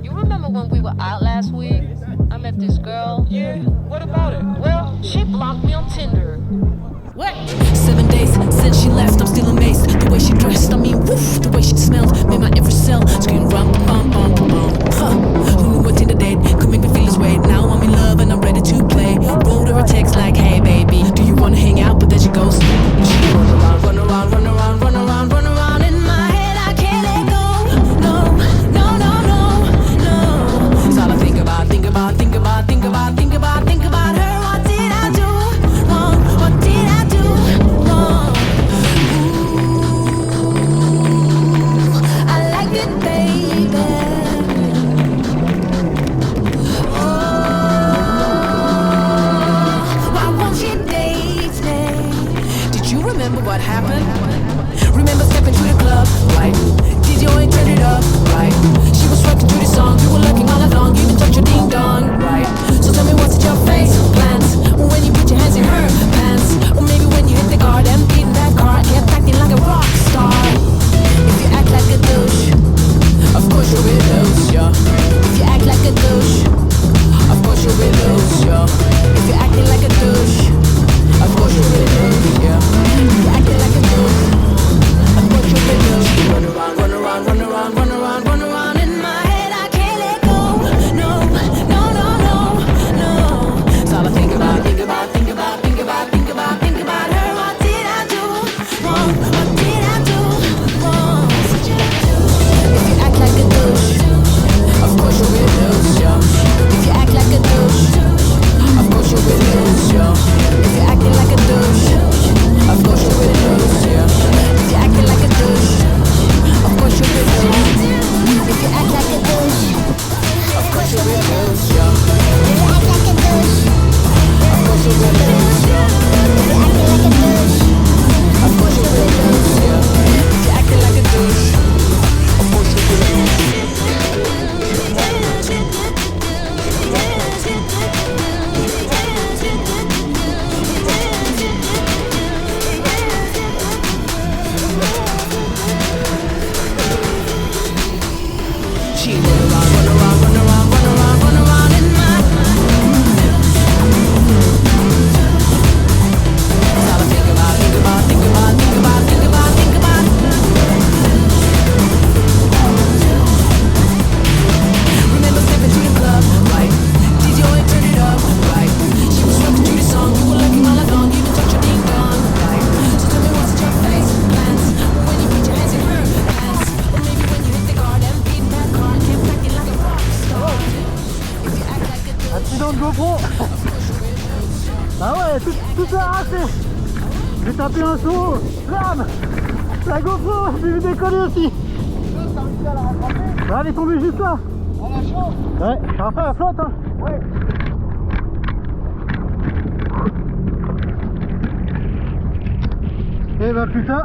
You remember when we were out last week? I met this girl. Yeah, what about it? Well, she blocked me on Tinder. What? 7 days since she left, I'm still amazed. The way she dressed, I mean, woof. The way she smelled, made my every cell scream rum, bum, bum, bum. Huh. Who knew what Tinder date could make me feel this way? Now I'm in love and I'm ready to play. Wrote her a text like, hey baby, do you wanna hang out? But then she goes, she run around, run around, run around, run around, run around in my head. I can't let go. No, no, no, no, no. It's all I think about, think about, think about, think about, think about, think about her. What did I do wrong? What did I do wrong? Ooh, I like it, baby. Oh, why won't you date me? Did you remember what happened? Remember stepping to the club, right? Did you ain't turn it up, right? She was rocking to the song, you were looking all along, you didn't touch your ding dong, right? So tell me what's at your face plans when you put your hands in her pants, or maybe when you hit the garden, beating that car, kept acting like a rock star. If you act like a douche, of course you will lose, yeah. If you act like a douche, of course you will lose, yeah. If you're acting like a douche, of course you will lose, yeah. If you're acting like a douche, of course you will lose. Run around, run around, run around, run around, run around in my head. I can't let go. No, no, no, no, no. It's all I think about, think about, think about, think about, think about, think about her. What did I do wrong? What did I do wrong? If you act like a douche, of course you will lose, yeah. If you act like a douche, of course you will lose, yeah. If you're acting like a douche, of course you will lose, yeah. If you're acting like a douche, of course you will lose. If you act like a douche, of course you will lose, yeah. If you act like a douche, of course you will lose, yeah. If you're acting like a douche, of course you will lose, yeah. If you're acting like a douche, of course you will lose. She run around, run around, run around, run around, run around in my. That's all I think about, think about, think about, think about, think about, think about. Remember stepping to the club, right? Did you ain't turn it up, right? She was rocking to the song, you were looking all along, you didn't touch your ding dong, right? So tell me what's at your face plans when you put your hands in her pants, or maybe when you hit the garden, beating that car, kept acting like a rock star. If you act like a douche, Accident de GoPro. Ah ouais, tout est arraché. J'ai tapé un saut, blam. La GoPro, j'ai vu décoller aussi. T'as réussi à la rattraper Ouais, elle est tombée juste là. en lâchant? Ouais, après elle flotte hein. Ouais. Et bah putain.